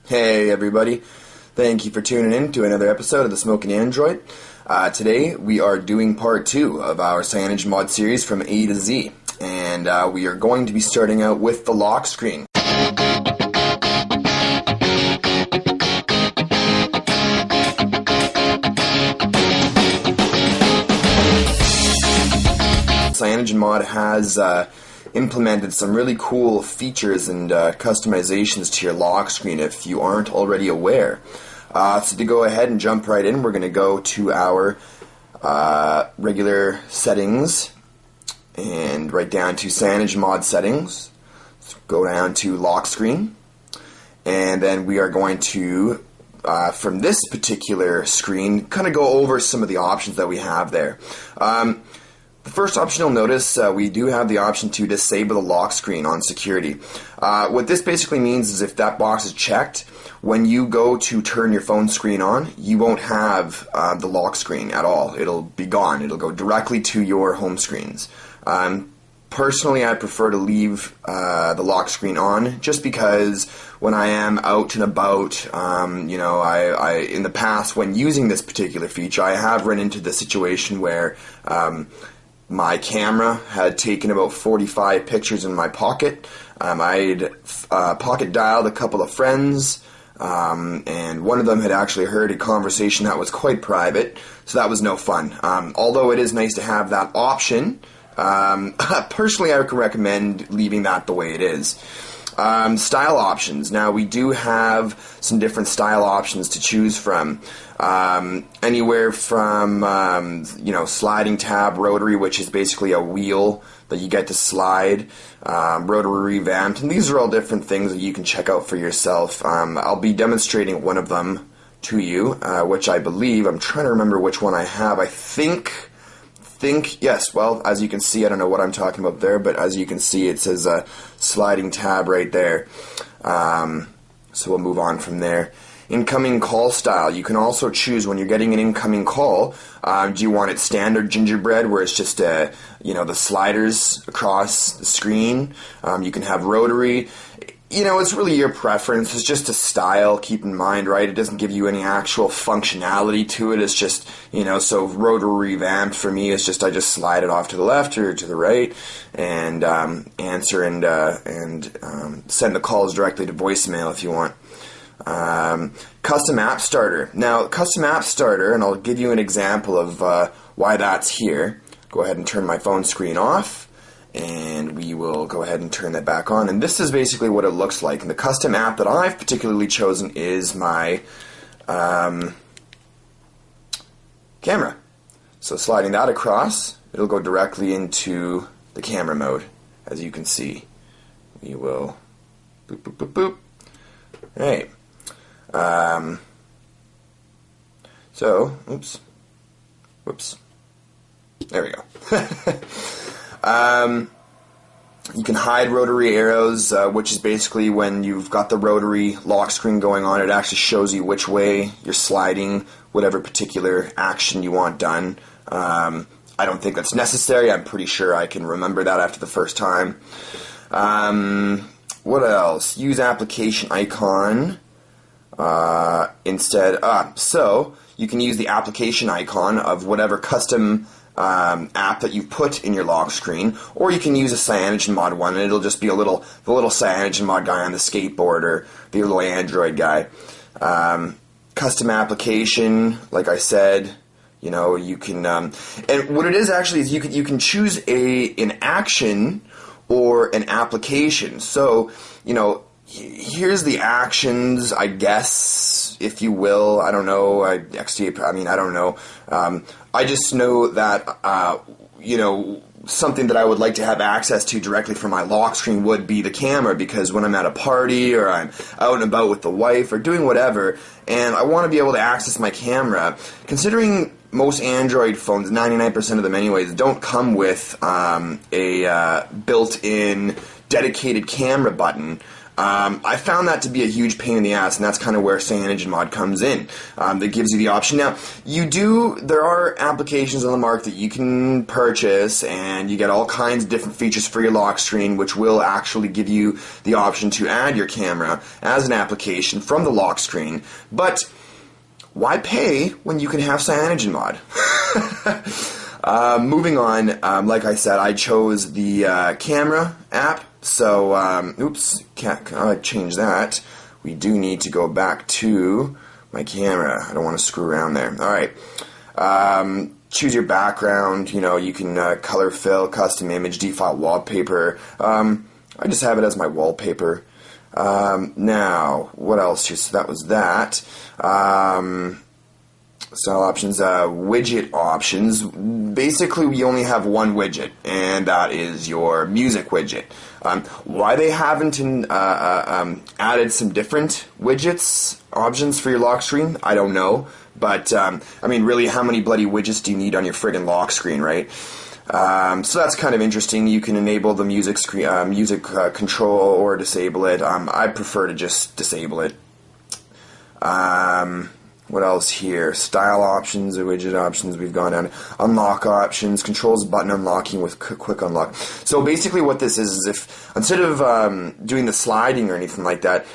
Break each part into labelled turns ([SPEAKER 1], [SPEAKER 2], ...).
[SPEAKER 1] Hey everybody, thank you for tuning in to another episode of the Smoking Android. Today we are doing part 2 of our CyanogenMod series from A to Z, and we are going to be starting out with the lock screen. CyanogenMod has implemented some really cool features and customizations to your lock screen if you aren't already aware. So to go ahead and jump right in, we're going to go to our regular settings and right down to CyanogenMod settings. So go down to lock screen, and then we are going to from this particular screen kind of go over some of the options that we have there. The first option you'll notice, we do have the option to disable the lock screen on security. What this basically means is if that box is checked, when you go to turn your phone screen on, you won't have the lock screen at all. It'll be gone. It'll go directly to your home screens. Personally, I prefer to leave the lock screen on just because when I am out and about, I in the past when using this particular feature, I have run into the situation where my camera had taken about 45 pictures in my pocket. I'd pocket dialed a couple of friends, and one of them had actually heard a conversation that was quite private, so that was no fun. Although it is nice to have that option, personally I would recommend leaving that the way it is. Style options. Now we do have some different style options to choose from. Anywhere from sliding tab rotary, which is basically a wheel that you get to slide, rotary revamped, and these are all different things that you can check out for yourself. I'll be demonstrating one of them to you, which I believe, I'm trying to remember which one I have. I think yes, well, as you can see, I don't know what I'm talking about there, but as you can see, it says sliding tab right there. So we'll move on from there. Incoming call style. You can also choose when you're getting an incoming call, do you want it standard gingerbread where it's just the sliders across the screen? You can have rotary. It's really your preference. It's just a style, keep in mind, right? It doesn't give you any actual functionality to it. It's just, so rotary revamped for me is just I just slide it off to the left or to the right and answer and send the calls directly to voicemail if you want. Custom app starter. Now, custom app starter, and I'll give you an example of why that's here. Go ahead and turn my phone screen off, and we will go ahead and turn that back on. And this is basically what it looks like. And the custom app that I've particularly chosen is my camera. So sliding that across, it'll go directly into the camera mode, as you can see. We will boop, boop, boop, boop. Right. Whoops. There we go. You can hide rotary arrows, which is basically when you've got the rotary lock screen going on, it actually shows you which way you're sliding, whatever particular action you want done. I don't think that's necessary. I'm pretty sure I can remember that after the first time. What else? Use application icon instead. So you can use the application icon of whatever custom app that you've put in your lock screen, or you can use a CyanogenMod one, and it'll just be the little CyanogenMod guy on the skateboard or the little Android guy. Custom application, like I said, you can, and what it is actually is you can choose an action or an application. So, here's the actions, I guess, if you will. I don't know. I don't know. I just know that, something that I would like to have access to directly from my lock screen would be the camera, because when I'm at a party or I'm out and about with the wife or doing whatever, and I want to be able to access my camera, considering most Android phones, 99% of them anyways, don't come with a built-in dedicated camera button. I found that to be a huge pain in the ass, and that's kind of where CyanogenMod comes in. That gives you the option. Now, there are applications on the market that you can purchase, and you get all kinds of different features for your lock screen, which will actually give you the option to add your camera as an application from the lock screen. But why pay when you can have CyanogenMod? Moving on, like I said, I chose the camera app. So, oops, can't change that. We do need to go back to my camera. I don't want to screw around there. All right. Choose your background. You know, you can color fill, custom image, default wallpaper. I just have it as my wallpaper. Now, what else here? So that was that. Style options, widget options. Basically, we only have one widget, and that is your music widget. Why they haven't added some different widgets options for your lock screen, I don't know. But, I mean, really, how many bloody widgets do you need on your friggin' lock screen, right? So that's kind of interesting. You can enable the music control or disable it. I prefer to just disable it. What else here? Style options or widget options. We've gone down. Unlock options. Controls button unlocking with quick unlock. So basically what this is if instead of doing the sliding or anything like that,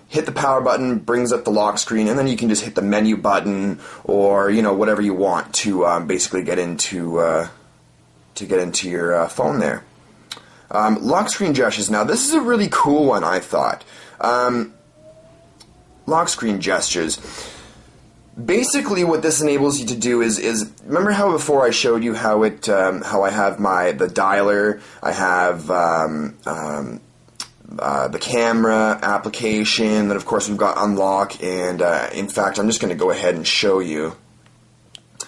[SPEAKER 1] hit the power button, brings up the lock screen, and then you can just hit the menu button or, you know, whatever you want to basically get into your phone there. Lock screen gestures. Now this is a really cool one, I thought. Lock screen gestures. Basically, what this enables you to do is remember how before I showed you how I have the dialer, I have the camera application, then of course we've got unlock, and in fact I'm just going to go ahead and show you.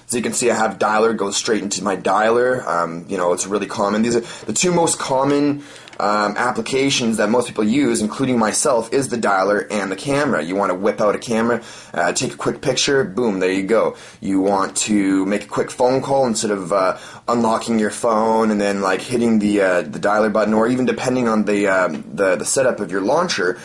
[SPEAKER 1] So you can see I have dialer, goes straight into my dialer. You know, it's really common. These are the two most common applications that most people use, including myself, is the dialer and the camera. You want to whip out a camera, take a quick picture, boom, there you go. You want to make a quick phone call instead of unlocking your phone and then like hitting the dialer button, or even depending on the setup of your launcher,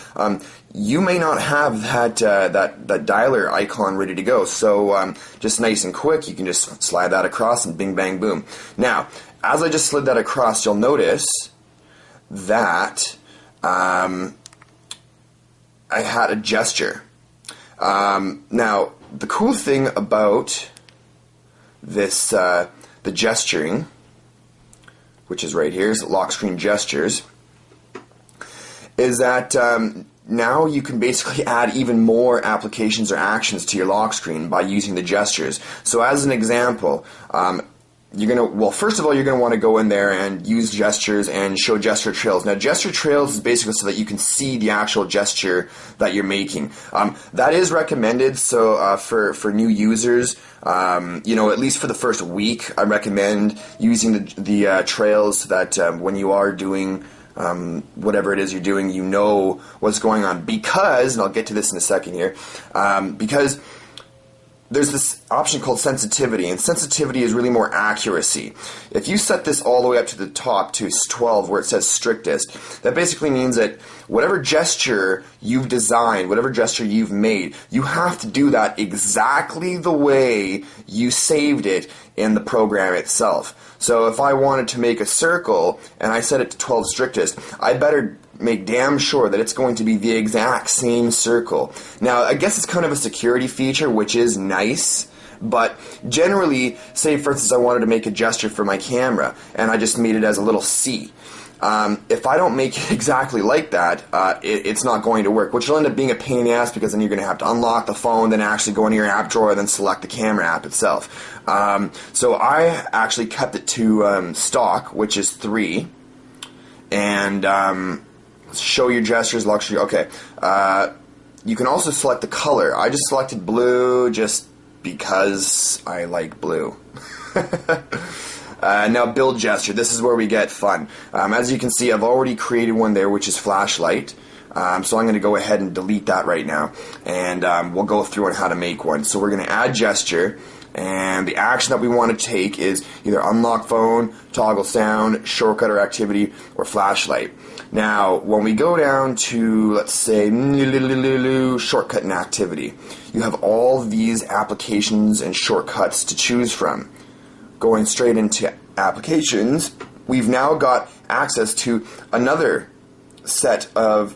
[SPEAKER 1] you may not have that dialer icon ready to go. So just nice and quick, you can just slide that across and bing bang boom. Now, as I just slid that across, you'll notice that I had a gesture. Now, the cool thing about this, the gesturing, which is right here, is lock screen gestures, is that now you can basically add even more applications or actions to your lock screen by using the gestures. So as an example, first of all, you're going to want to go in there and use gestures and show gesture trails. Now, gesture trails is basically so that you can see the actual gesture that you're making. That is recommended. So for new users, at least for the first week, I recommend using the trails so that when you are doing whatever it is you're doing, you know what's going on. Because, and I'll get to this in a second here, because there's this option called sensitivity, and sensitivity is really more accuracy. If you set this all the way up to the top to 12 where it says strictest, that basically means that whatever gesture you've designed, whatever gesture you've made, you have to do that exactly the way you saved it in the program itself. So if I wanted to make a circle and I set it to 12 strictest, I better make damn sure that it's going to be the exact same circle. Now, I guess it's kind of a security feature, which is nice, but generally, say for instance I wanted to make a gesture for my camera and I just made it as a little C. If I don't make it exactly like that, it's not going to work, which will end up being a pain in the ass because then you're going to have to unlock the phone, then actually go into your app drawer, then select the camera app itself. So I actually kept it to stock, which is 3, and show your gestures, luxury. Okay. You can also select the color. I just selected blue just because I like blue. Now build gesture. This is where we get fun. As you can see, I've already created one there, which is flashlight. So I'm going to go ahead and delete that right now, and we'll go through on how to make one. So we're going to add gesture. And the action that we want to take is either unlock phone, toggle sound, shortcut or activity, or flashlight. Now, when we go down to, let's say, shortcut and activity, you have all these applications and shortcuts to choose from. Going straight into applications, we've now got access to another set of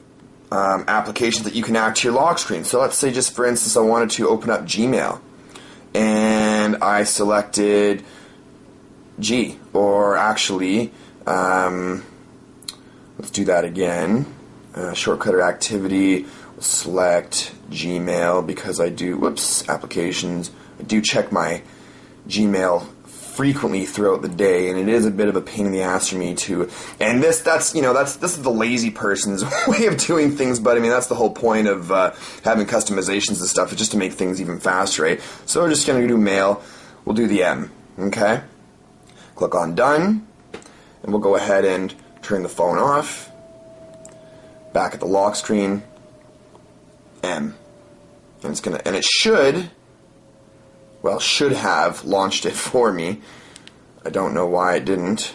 [SPEAKER 1] applications that you can add to your lock screen. So let's say, just for instance, I wanted to open up Gmail, and I selected G, or actually, let's do that again. Shortcut or activity, select Gmail, because I do, applications, I do check my Gmail frequently throughout the day, and it is a bit of a pain in the ass for me to. And this is the lazy person's way of doing things, but I mean that's the whole point of having customizations and stuff, is just to make things even faster, right? So we're just going to do mail. We'll do the M, okay? Click on done, and we'll go ahead and turn the phone off. Back at the lock screen, M, and it should have launched it for me. I don't know why it didn't.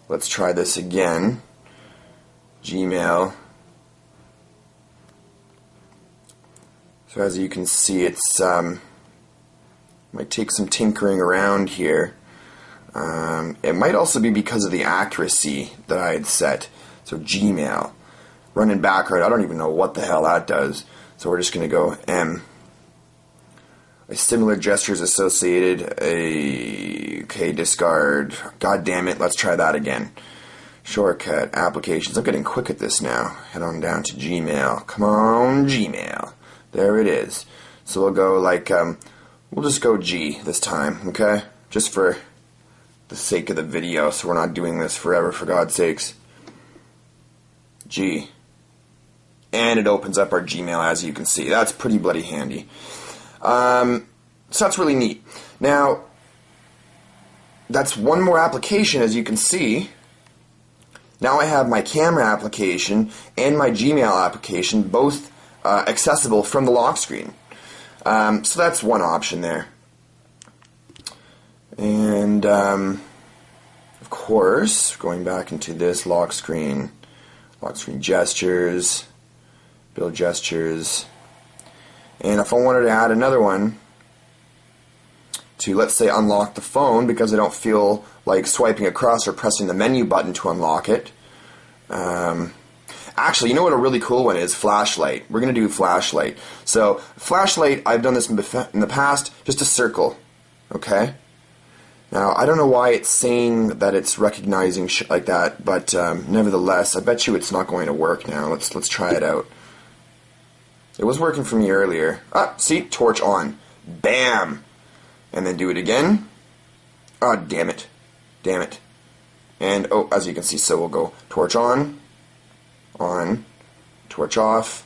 [SPEAKER 1] Let's try this again. Gmail. So as you can see, it's might take some tinkering around here. It might also be because of the accuracy that I had set. So Gmail, running background, I don't even know what the hell that does. So we're just going to go M. A similar gestures associated. Okay, discard. God damn it, let's try that again. Shortcut, applications. I'm getting quick at this now. Head on down to Gmail. Come on, Gmail. There it is. So we'll go like, we'll just go G this time, okay? Just for the sake of the video, so we're not doing this forever, for God's sakes. G. And it opens up our Gmail, as you can see. That's pretty bloody handy. So that's really neat. Now, that's one more application, as you can see. Now I have my camera application and my Gmail application both accessible from the lock screen. So that's one option there. And, of course, going back into this lock screen gestures, build gestures, and if I wanted to add another one to, let's say, unlock the phone, because I don't feel like swiping across or pressing the menu button to unlock it. Actually, you know what a really cool one is? Flashlight. We're going to do flashlight. So, flashlight, I've done this in the past, just a circle, okay? Now, I don't know why it's saying that it's recognizing shit like that, but nevertheless, I bet you it's not going to work now. Let's try it out. It was working for me earlier. Ah, see? Torch on. Bam! And then do it again. Ah, damn it. Damn it. And, oh, as you can see, so we'll go torch on, torch off,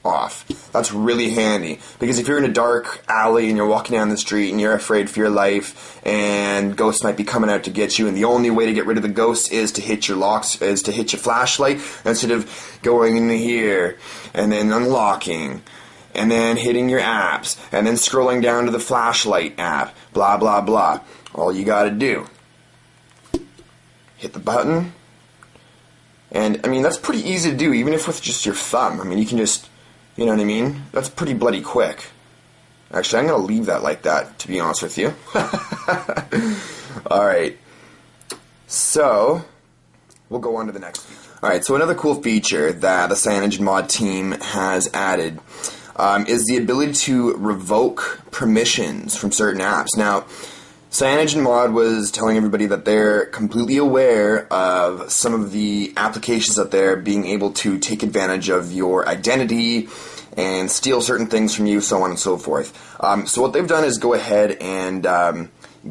[SPEAKER 1] off. That's really handy, because if you're in a dark alley and you're walking down the street and you're afraid for your life and ghosts might be coming out to get you, and the only way to get rid of the ghosts is to hit your flashlight instead of going in here and then unlocking and then hitting your apps and then scrolling down to the flashlight app, blah blah blah. All you gotta do, hit the button, and I mean that's pretty easy to do, even if with just your thumb. I mean, you can just, you know what I mean? That's pretty bloody quick. Actually, I'm going to leave that like that, to be honest with you. Alright. So, we'll go on to the next feature. Alright, so another cool feature that the CyanogenMod team has added is the ability to revoke permissions from certain apps. Now, CyanogenMod was telling everybody that they're completely aware of some of the applications out there being able to take advantage of your identity and steal certain things from you, so on and so forth. So what they've done is go ahead and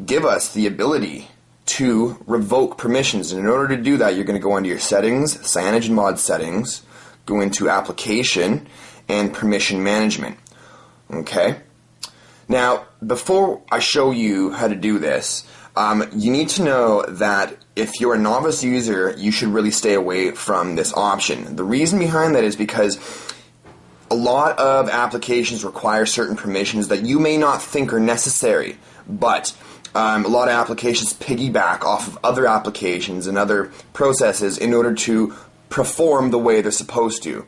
[SPEAKER 1] give us the ability to revoke permissions. And in order to do that, you're going to go into your settings, CyanogenMod settings, go into application, and permission management. Okay? Now, before I show you how to do this, you need to know that if you're a novice user, you should really stay away from this option. The reason behind that is because a lot of applications require certain permissions that you may not think are necessary, but a lot of applications piggyback off of other applications and other processes in order to perform the way they're supposed to.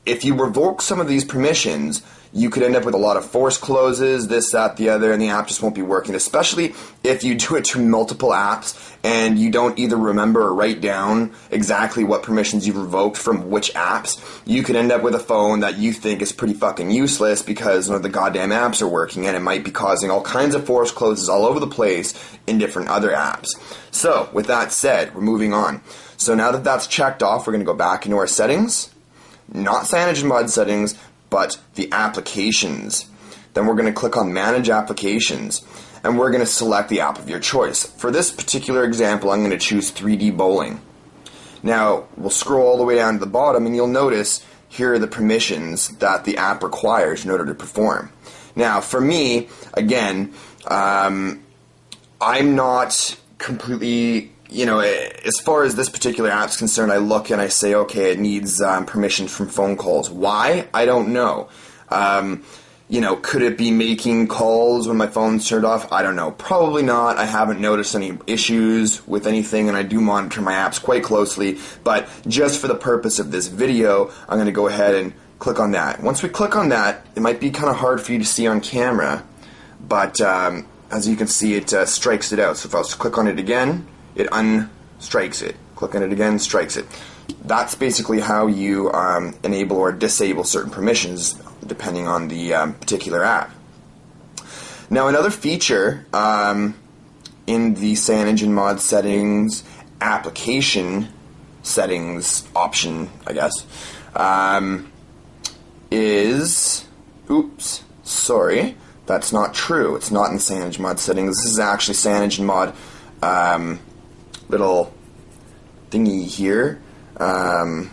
[SPEAKER 1] If you revoke some of these permissions, you could end up with a lot of force closes, this, that, the other, and the app just won't be working, especially if you do it to multiple apps and you don't either remember or write down exactly what permissions you've revoked from which apps. You could end up with a phone that you think is pretty fucking useless because none of the goddamn apps are working, and it might be causing all kinds of force closes all over the place in different other apps. So, with that said, we're moving on. So now that that's checked off, we're going to go back into our settings. Not CyanogenMod settings, but the applications. Then we're going to click on Manage Applications, and we're going to select the app of your choice. For this particular example, I'm going to choose 3D Bowling. Now, we'll scroll all the way down to the bottom, and you'll notice here are the permissions that the app requires in order to perform. Now, for me, again, I'm not completely... as far as this particular app's concerned, I look and I say, okay, it needs permission from phone calls. Why? I don't know. Could it be making calls when my phone's turned off? I don't know. Probably not. I haven't noticed any issues with anything, and I do monitor my apps quite closely. But just for the purpose of this video, I'm going to go ahead and click on that. Once we click on that, it might be kind of hard for you to see on camera, but as you can see, it strikes it out. So if I was to click on it again, it unstrikes it. Click on it again, strikes it. That's basically how you enable or disable certain permissions depending on the particular app. Now, another feature in the CyanogenMod settings, application settings option, I guess, is, oops, sorry, that's not true. It's not in CyanogenMod settings. This is actually CyanogenMod little thingy here. No,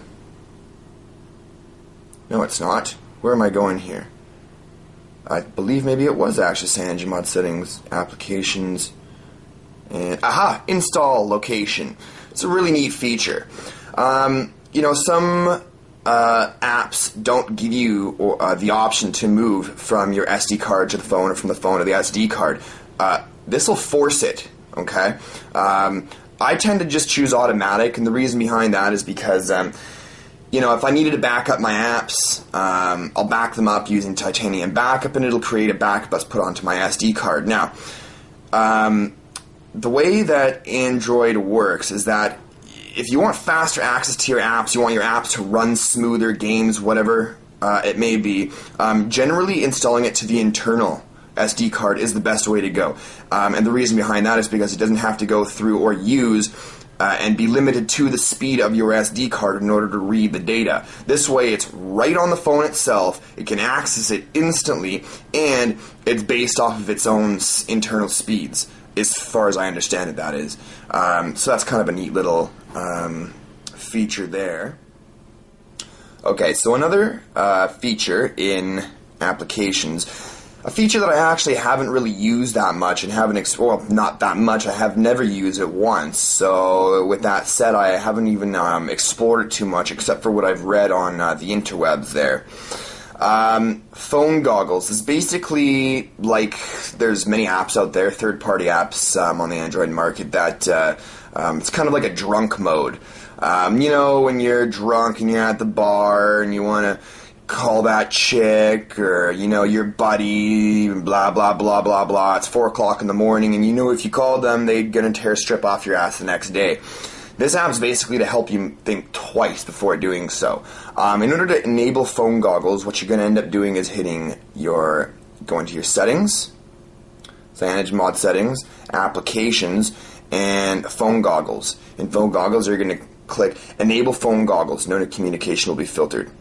[SPEAKER 1] it's not. Where am I going here? I believe maybe it was actually CyanogenMod settings, applications, and aha, install location. It's a really neat feature. Some apps don't give you the option to move from your SD card to the phone or from the phone to the SD card. This will force it. Okay, I tend to just choose automatic, and the reason behind that is because, if I needed to back up my apps, I'll back them up using Titanium Backup, and it'll create a backup that's put onto my SD card. Now, the way that Android works is that if you want faster access to your apps, you want your apps to run smoother, games, whatever it may be, generally installing it to the internal SD card is the best way to go. And the reason behind that is because it doesn't have to go through or use and be limited to the speed of your SD card in order to read the data. This way it's right on the phone itself, it can access it instantly, and it's based off of its own internal speeds, as far as I understand it, that is. So that's kind of a neat little feature there. Okay, so another feature in applications, a feature that I actually haven't really used that much and haven't, well, not that much, I have never used it once. So with that said, I haven't even explored it too much except for what I've read on the interwebs there. Phone goggles is basically like, there's many apps out there, third-party apps on the Android market that it's kind of like a drunk mode. When you're drunk and you're at the bar and you want to call that chick or, your buddy, blah, blah, blah, blah, blah. It's 4 o'clock in the morning, and if you called them, they're going to tear a strip off your ass the next day. This app is basically to help you think twice before doing so. In order to enable phone goggles, what you're going to end up doing is going to your settings, CyanogenMod settings, applications, and phone goggles. In phone goggles, you're going to click Enable Phone Goggles. No communication will be filtered.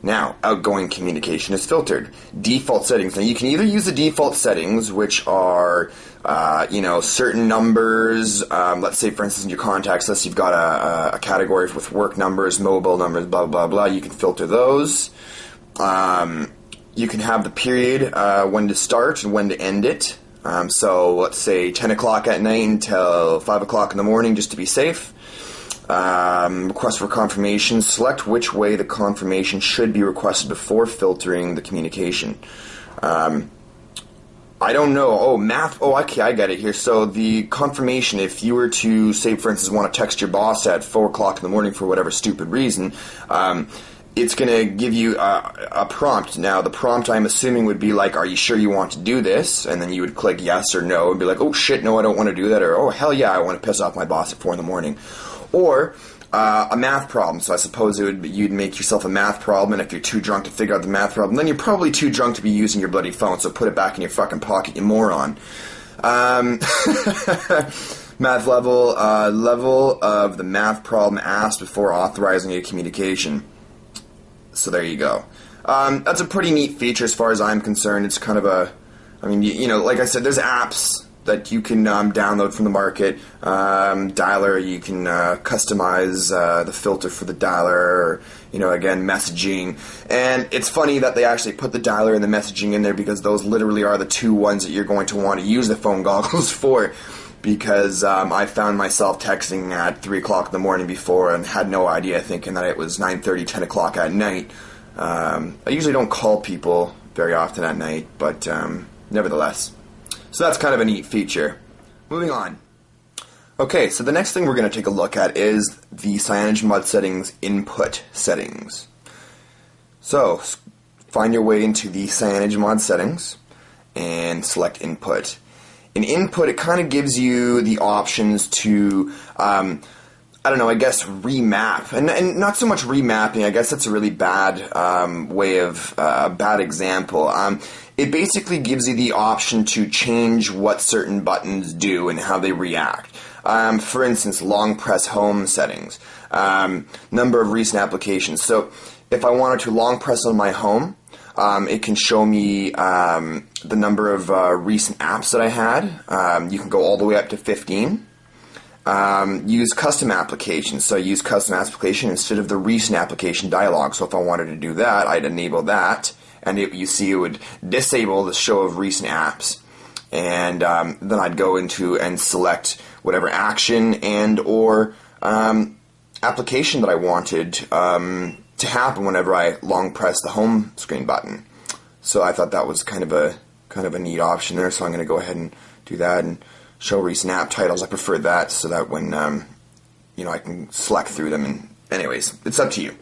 [SPEAKER 1] Now, outgoing communication is filtered. Default settings. Now, you can either use the default settings, which are, certain numbers. Let's say, for instance, in your contacts list, you've got a category with work numbers, mobile numbers, blah, blah, blah. You can filter those. You can have the period when to start and when to end it. So let's say 10 o'clock at night until 5 o'clock in the morning, just to be safe. Request for confirmation. Select which way the confirmation should be requested before filtering the communication. I don't know. Oh, math. Oh, okay, I get it here. So the confirmation, if you were to, say, for instance, want to text your boss at 4 o'clock in the morning for whatever stupid reason, it's going to give you a prompt. Now, the prompt, I'm assuming, would be like, are you sure you want to do this? And then you would click yes or no and be like, oh, shit, no, I don't want to do that. Or, oh, hell yeah, I want to piss off my boss at 4 in the morning. Or a math problem. So I suppose you'd make yourself a math problem, and if you're too drunk to figure out the math problem, then you're probably too drunk to be using your bloody phone, so put it back in your fucking pocket, you moron. Math level of the math problem asked before authorizing a communication. So there you go. That's a pretty neat feature as far as I'm concerned. It's kind of you know, like I said, there's apps that you can download from the market. Dialer, you can customize the filter for the dialer, or, you know, again, messaging. And it's funny that they actually put the dialer and the messaging in there, because those literally are the two ones that you're going to want to use the phone goggles for. Because I found myself texting at 3 o'clock in the morning before and had no idea, thinking that it was 9:30, 10 o'clock at night. I usually don't call people very often at night, but nevertheless. So that's kind of a neat feature. Moving on. Okay, so the next thing we're going to take a look at is the CyanogenMod settings input settings. So, find your way into the CyanogenMod settings and select input. In input, it kind of gives you the options to, I don't know, I guess remap. And not so much remapping, I guess that's a really bad way of, bad example. It basically gives you the option to change what certain buttons do and how they react. For instance, long press home settings, number of recent applications. So if I wanted to long press on my home, it can show me the number of recent apps that I had. You can go all the way up to 15. Use custom applications. So I use custom application instead of the recent application dialog. So if I wanted to do that, I'd enable that. And you see it would disable the show of recent apps. And then I'd go into and select whatever action and or application that I wanted to happen whenever I long press the home screen button. So I thought that was kind of a neat option there. So I'm going to go ahead and do that and show recent app titles. I prefer that so that when you know, I can select through them. And anyways, it's up to you.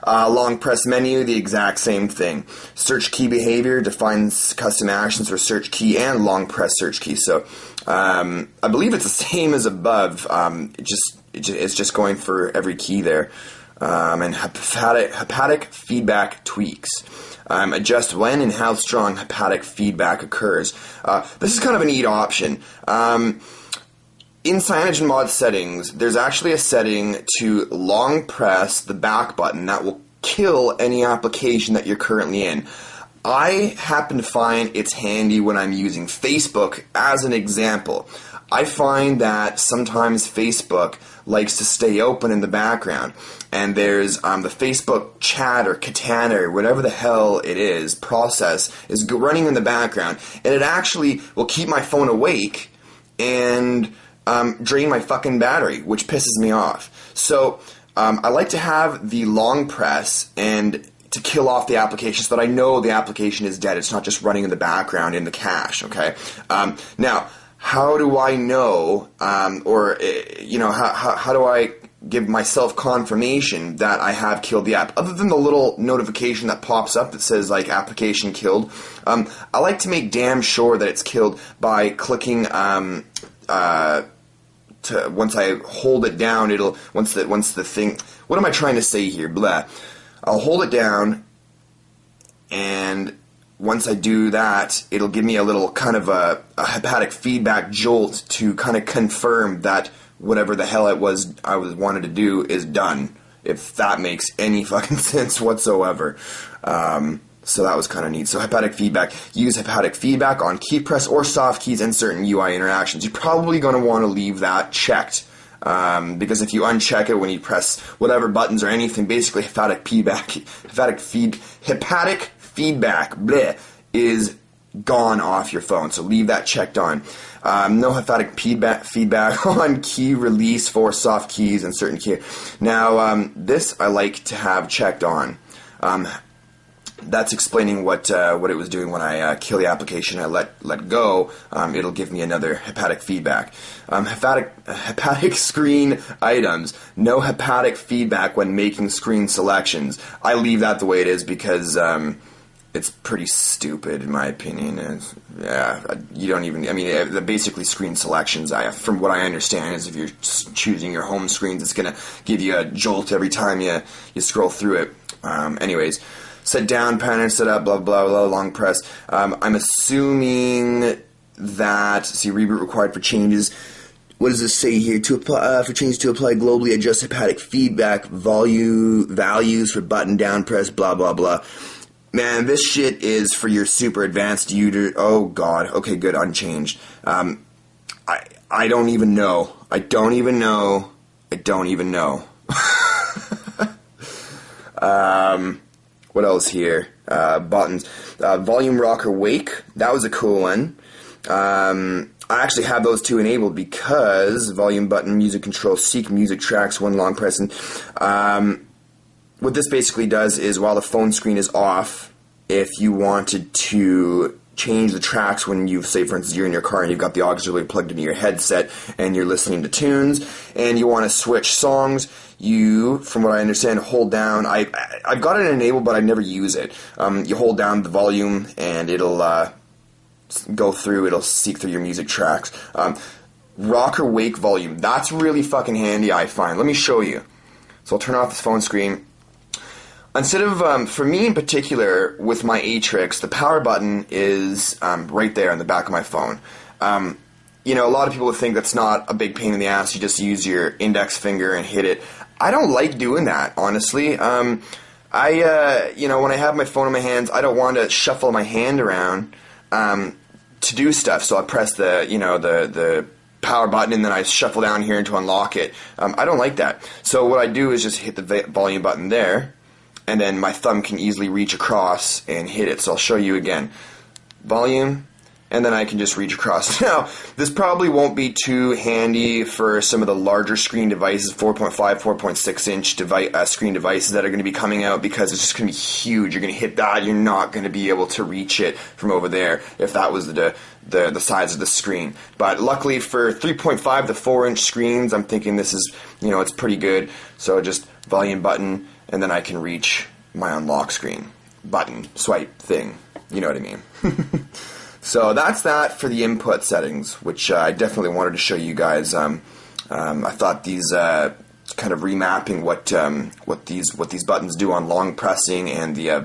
[SPEAKER 1] Long press menu, the exact same thing. Search key behavior defines custom actions for search key and long press search key. So I believe it's the same as above. It's just going for every key there. And hepatic feedback tweaks. Adjust when and how strong hepatic feedback occurs. This is kind of a neat option. In CyanogenMod settings, there's actually a setting to long press the back button that will kill any application that you're currently in. I happen to find it's handy when I'm using Facebook as an example. I find that sometimes Facebook likes to stay open in the background, and there's the Facebook chat or Katana or whatever the hell it is, process is running in the background, and it actually will keep my phone awake and drain my fucking battery, which pisses me off. So I like to have the long press and to kill off the application so that I know the application is dead. It's not just running in the background in the cache, okay? Now, how do I know, you know, how do I give myself confirmation that I have killed the app? Other than the little notification that pops up that says, like, application killed, I like to make damn sure that it's killed by clicking, once I hold it down, once the thing, what am I trying to say here? Blah. I'll hold it down, and once I do that, it'll give me a little kind of a hepatic feedback jolt to kind of confirm that whatever the hell it was I wanted to do is done, if that makes any fucking sense whatsoever. So that was kind of neat. So hepatic feedback. Use hepatic feedback on key press or soft keys and certain UI interactions. You're probably going to want to leave that checked. Because if you uncheck it when you press whatever buttons or anything, basically hepatic feedback bleh, is gone off your phone. So leave that checked on. No haptic feedback on key release for soft keys and certain key. Now, this I like to have checked on. That's explaining what it was doing when I kill the application. I let go. It'll give me another haptic feedback. Haptic screen items. No haptic feedback when making screen selections. I leave that the way it is because it's pretty stupid in my opinion. You don't even. I mean, basically screen selections. From what I understand, is if you're choosing your home screens, it's gonna give you a jolt every time you scroll through it. Anyways. Set down, pattern, set up, blah, blah, blah, long press. I'm assuming that, see, reboot required for changes. What does this say here? To apply, for changes to apply globally, adjust haptic feedback, values for button down press, blah, blah, blah. Man, this shit is for your super advanced user. Oh, God. Okay, good, unchanged. I don't even know. I don't even know. What else here? Buttons. Volume rocker wake. That was a cool one. I actually have those two enabled because volume button, music control, seek music tracks, one long press. And, what this basically does is while the phone screen is off, if you wanted to change the tracks when you, say for instance, you're in your car and you've got the auxiliary plugged into your headset and you're listening to tunes and you want to switch songs, you, from what I understand, hold down, I've got it enabled but I never use it. You hold down the volume and it'll go through, it'll seek through your music tracks. Rocker wake volume, that's really fucking handy I find. Let me show you. So I'll turn off this phone screen. Instead of, for me in particular, with my Atrix, the power button is right there on the back of my phone. You know, a lot of people would think that's not a big pain in the ass. You just use your index finger and hit it. I don't like doing that, honestly. You know, when I have my phone in my hands, I don't want to shuffle my hand around to do stuff. So I press the power button and then I shuffle down here to unlock it. I don't like that. So what I do is just hit the volume button there. And then my thumb can easily reach across and hit it. So I'll show you again. Volume, and then I can just reach across. Now, this probably won't be too handy for some of the larger screen devices, 4.5, 4.6 inch screen devices that are going to be coming out because it's just going to be huge. You're going to hit that, you're not going to be able to reach it from over there if that was the size of the screen. But luckily for 3.5 to 4 inch screens, I'm thinking this is, you know, it's pretty good. So just volume button, and then I can reach my unlock screen. Button, swipe thing. You know what I mean. So that's that for the input settings, which I definitely wanted to show you guys. I thought these kind of remapping what these buttons do on long pressing and the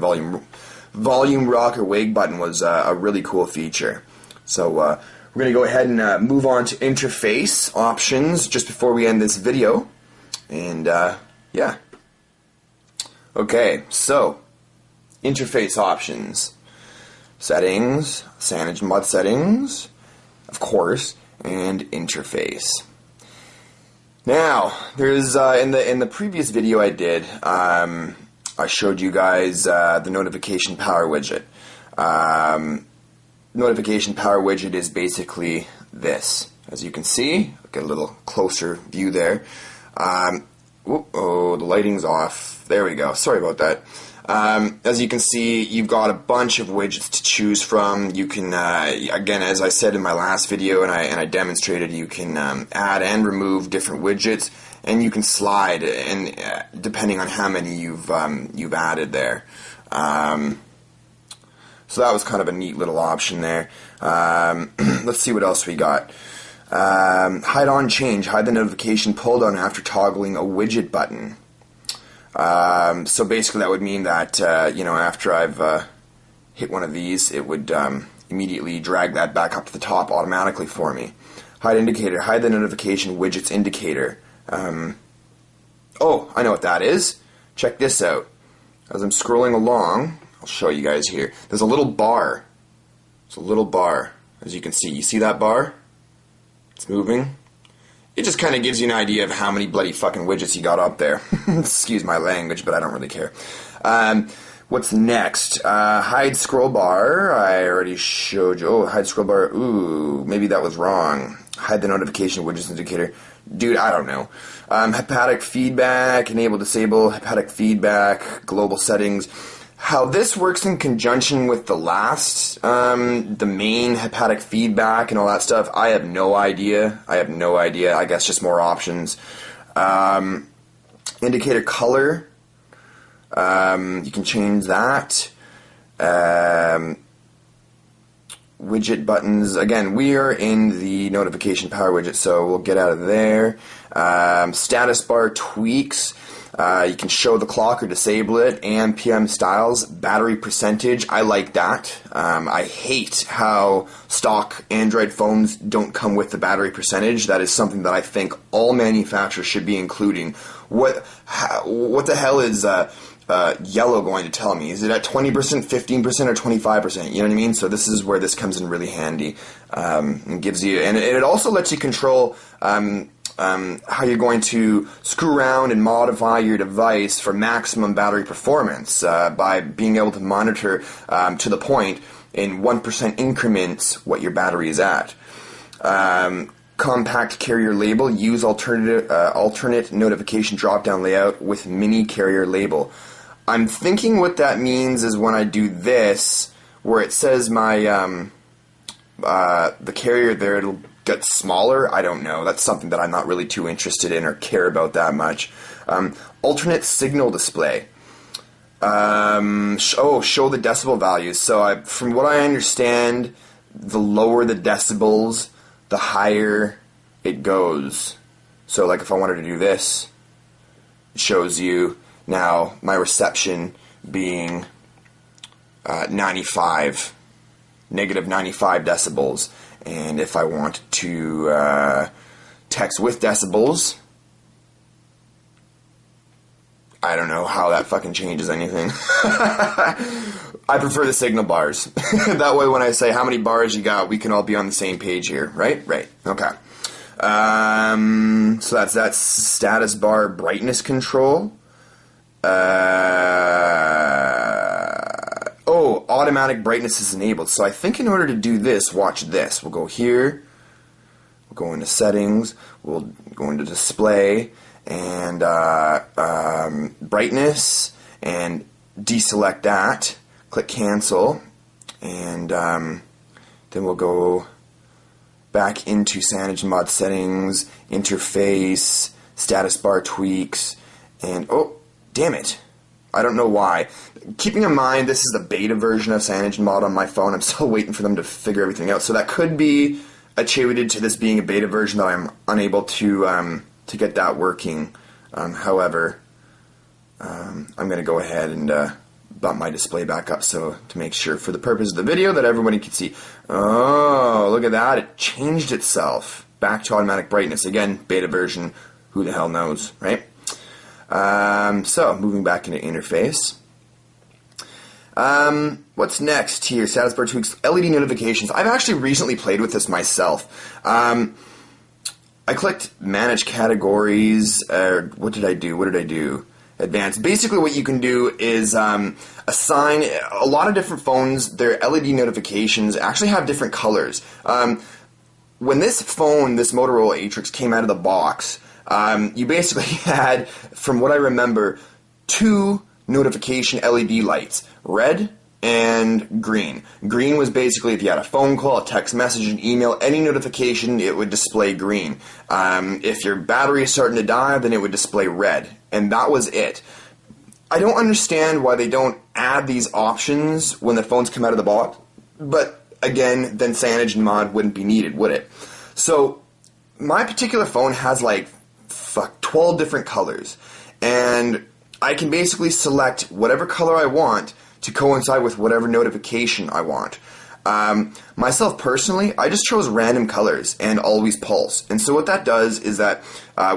[SPEAKER 1] volume rocker wake button was a really cool feature. So we're going to go ahead and move on to interface options just before we end this video. And yeah. Okay, so interface options. Settings, CyanogenMod settings, of course, and interface. Now, there's in the previous video I did, I showed you guys the notification power widget. Notification power widget is basically this. As you can see, I'll get a little closer view there. Oh, the lighting's off. There we go. Sorry about that. As you can see, you've got a bunch of widgets to choose from. You can, again, as I said in my last video and I demonstrated, you can add and remove different widgets, and you can slide, and depending on how many you've added there. So that was kind of a neat little option there. Let's see what else we got. Hide on change. Hide the notification pull down after toggling a widget button. So basically that would mean that, you know, after I've hit one of these, it would immediately drag that back up to the top automatically for me. Hide indicator. Hide the notification widgets indicator. Oh, I know what that is. Check this out. As I'm scrolling along, I'll show you guys here. There's a little bar. It's a little bar, as you can see. You see that bar? It's moving. It just kind of gives you an idea of how many bloody fucking widgets you got up there. Excuse my language, but I don't really care. What's next? Hide scroll bar. I already showed you. Oh, hide scroll bar. Ooh, maybe that was wrong. Hide the notification widgets indicator. Dude, I don't know. Hepatic feedback. Enable, disable hepatic feedback. Global settings. How this works in conjunction with the last, the main hepatic feedback and all that stuff, I have no idea. I guess just more options. Indicator color. You can change that. Widget buttons. Again, we are in the notification power widget, so we'll get out of there. Status bar tweaks. You can show the clock or disable it. AM, PM styles. Battery percentage. I like that. I hate how stock Android phones don't come with the battery percentage. That is something that I think all manufacturers should be including. What the hell is yellow going to tell me? Is it at 20%, 15%, or 25%? You know what I mean? So this is where this comes in really handy. And gives you, and it also lets you control how you're going to screw around and modify your device for maximum battery performance by being able to monitor to the point in 1% increments what your battery is at. Compact carrier label. Use alternate notification drop-down layout with mini carrier label. I'm thinking what that means is when I do this, where it says my the carrier there, it'll get smaller. I don't know. That's something that I'm not really too interested in or care about that much. Alternate signal display. Show the decibel values. So from what I understand, the lower the decibels, the higher it goes. So like if I wanted to do this, it shows you now my reception being -95 decibels. And if I want to text with decibels, I don't know how that fucking changes anything. I prefer the signal bars. That way when I say how many bars you got, we can all be on the same page here, right? Right. Okay. So that's that. Status bar brightness control. Automatic brightness is enabled. So I think in order to do this, watch this. We'll go here. We'll go into settings. We'll go into display and brightness and deselect that. Click cancel. And then we'll go back into CyanogenMod settings, interface, status bar tweaks, and oh, damn it. I don't know why. Keeping in mind, this is the beta version of CyanogenMod on my phone. I'm still waiting for them to figure everything out. So that could be attributed to this being a beta version that I'm unable to get that working. However, I'm going to go ahead and bump my display back up so to make sure for the purpose of the video that everybody can see. Oh, look at that. It changed itself back to automatic brightness. Again, beta version. Who the hell knows, right? So, moving back into interface. What's next here? Status bar tweaks, LED notifications. I've actually recently played with this myself. I clicked manage categories. What did I do? Advanced. Basically what you can do is assign a lot of different phones. Their LED notifications actually have different colors. When this phone, this Motorola Atrix, came out of the box, you basically had, from what I remember, 2 notification LED lights, red and green. Green was basically if you had a phone call, a text message, an email, any notification, it would display green. If your battery is starting to die, then it would display red. And that was it. I don't understand why they don't add these options when the phones come out of the box, but again, then CyanogenMod wouldn't be needed, would it? So, my particular phone has like 12 different colors, and I can basically select whatever color I want to coincide with whatever notification I want. Myself personally, I just chose random colors and always pulse. And so what that does is that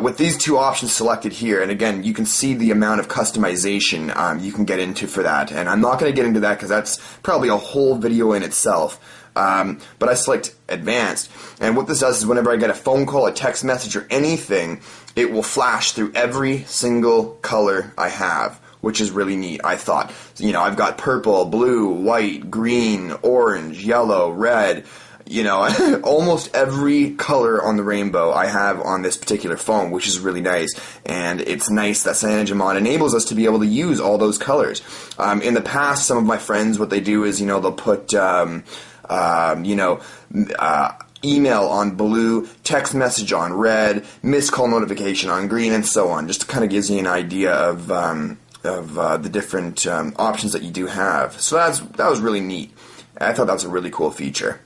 [SPEAKER 1] with these 2 options selected here, and again, you can see the amount of customization you can get into for that. And I'm not going to get into that because that's probably a whole video in itself. But I select advanced, and what this does is whenever I get a phone call, a text message, or anything, it will flash through every single color I have, which is really neat, I thought. You know, I've got purple, blue, white, green, orange, yellow, red. You know, almost every color on the rainbow I have on this particular phone, which is really nice. And it's nice that CyanogenMod enables us to be able to use all those colors. In the past, some of my friends, what they do is, you know, they'll put, email on blue, text message on red, missed call notification on green, and so on. Just kind of gives you an idea of the different options that you do have. So that was really neat. I thought that was a really cool feature.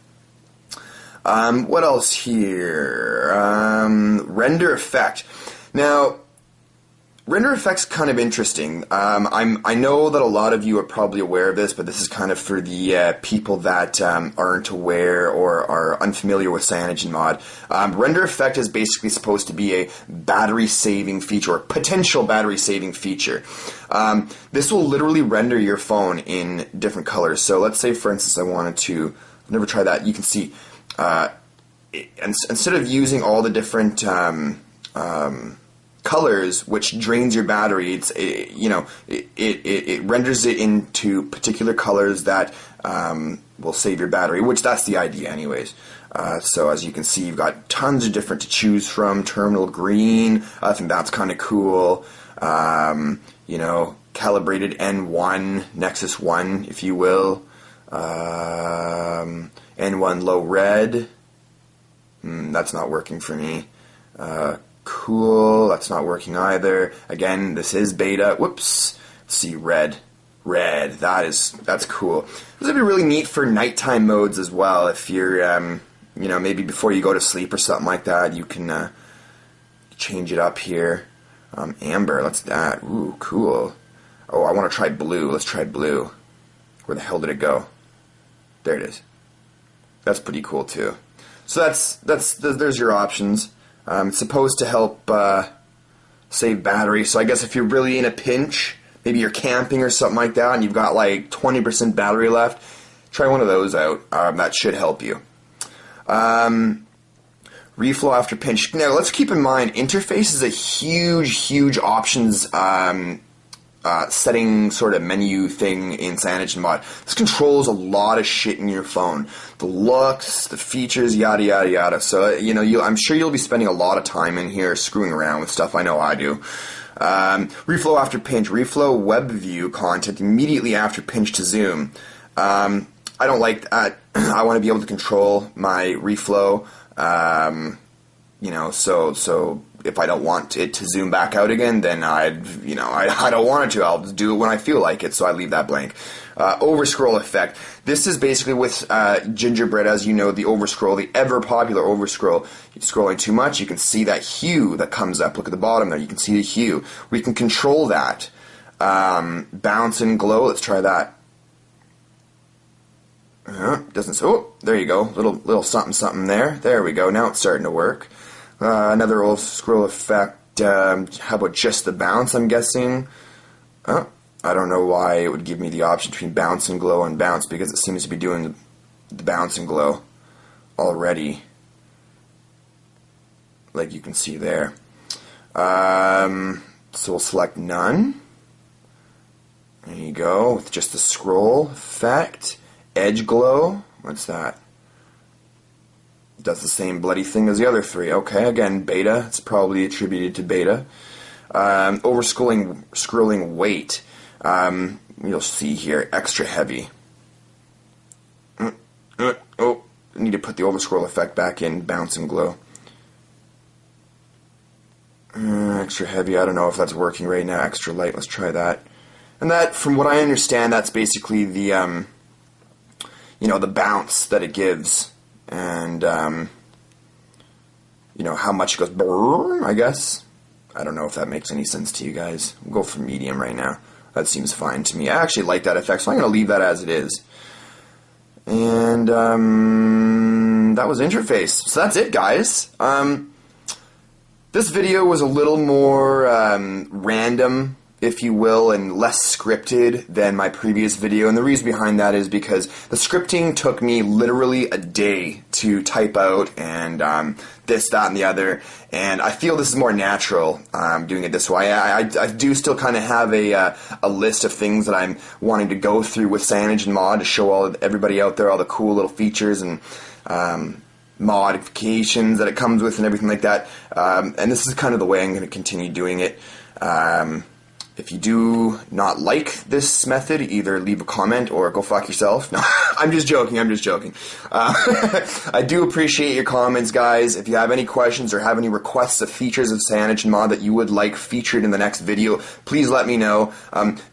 [SPEAKER 1] What else here? Render effect. Now, render effect's kind of interesting. I know that a lot of you are probably aware of this, but this is kind of for the people that aren't aware or are unfamiliar with CyanogenMod. Render effect is basically supposed to be a battery-saving feature, or potential battery-saving feature. This will literally render your phone in different colors. So let's say, for instance, I wanted to... I've never tried that. You can see... instead of using all the different colors, which drains your battery, it renders it into particular colors that will save your battery, which that's the idea anyways. So as you can see, you've got tons of different to choose from. Terminal green, I think that's kind of cool. Calibrated N1, Nexus 1, if you will. N1 low red. That's not working for me. Cool. That's not working either. Again, this is beta. Whoops. See, red. Red. That's cool. This would be really neat for nighttime modes as well. If you're, maybe before you go to sleep or something like that, you can change it up here. Amber. Let's that. Ooh, cool. Oh, I want to try blue. Let's try blue. Where the hell did it go? There it is. That's pretty cool too. So there's your options. It's supposed to help save battery. So I guess if you're really in a pinch, maybe you're camping or something like that, and you've got like 20% battery left, try one of those out. That should help you. Reflow after pinch. Now let's keep in mind, interface is a huge options setting sort of menu thing in CyanogenMod. This controls a lot of shit in your phone. The looks, the features, yada yada yada. So I'm sure you'll be spending a lot of time in here screwing around with stuff. I know I do. Reflow after pinch. Reflow web view content immediately after pinch to zoom. I don't like that. I want to be able to control my reflow. So if I don't want it to zoom back out again, then I don't want it to. I'll do it when I feel like it, so I leave that blank. Overscroll effect. This is basically with Gingerbread, as you know, the overscroll, the ever popular overscroll. You're scrolling too much, you can see that hue that comes up. Look at the bottom there, you can see the hue. We can control that. Bounce and glow, let's try that. Doesn't. Oh, there you go. Little something there. There we go. Now it's starting to work. Another old scroll effect. How about just the bounce? I'm guessing. I don't know why it would give me the option between bounce and glow and bounce, because it seems to be doing the bounce and glow already, like you can see there. So we'll select none. There you go. With just the scroll effect. Edge glow, what's that? Does the same bloody thing as the other three. Okay, again, beta. It's probably attributed to beta. Scrolling weight. You'll see here, extra heavy. Oh, I need to put the overscroll effect back in, bounce and glow. Extra heavy, I don't know if that's working right now. Extra light, let's try that. And that, from what I understand, that's basically the the bounce that it gives, and how much it goes brrr, I guess. I don't know if that makes any sense to you guys. We'll go for medium right now. That seems fine to me. I actually like that effect, so I'm going to leave that as it is. And that was interface. So that's it, guys. This video was a little more random if you will, and less scripted than my previous video. And the reason behind that is because the scripting took me literally a day to type out, and this, that, and the other. And I feel this is more natural doing it this way. I do still kind of have a list of things that I'm wanting to go through with CyanogenMod to show everybody out there all the cool little features and modifications that it comes with and everything like that. And this is kind of the way I'm going to continue doing it. If you do not like this method, either leave a comment or go fuck yourself. No, I'm just joking. I do appreciate your comments, guys. If you have any questions or have any requests of features of CyanogenMod that you would like featured in the next video, please let me know.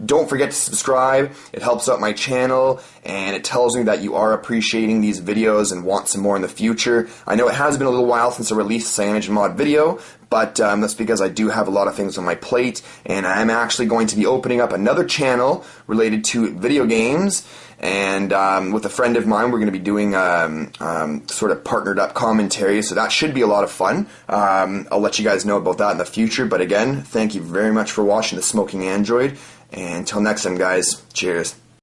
[SPEAKER 1] Don't forget to subscribe. It helps out my channel, and it tells me that you are appreciating these videos and want some more in the future. I know it has been a little while since I released a CyanogenMod video, but that's because I do have a lot of things on my plate, and I'm actually going to be opening up another channel related to video games, and with a friend of mine we're going to be doing sort of partnered up commentary, so that should be a lot of fun. I'll let you guys know about that in the future, but again, thank you very much for watching The Smoking Android, and until next time, guys, cheers.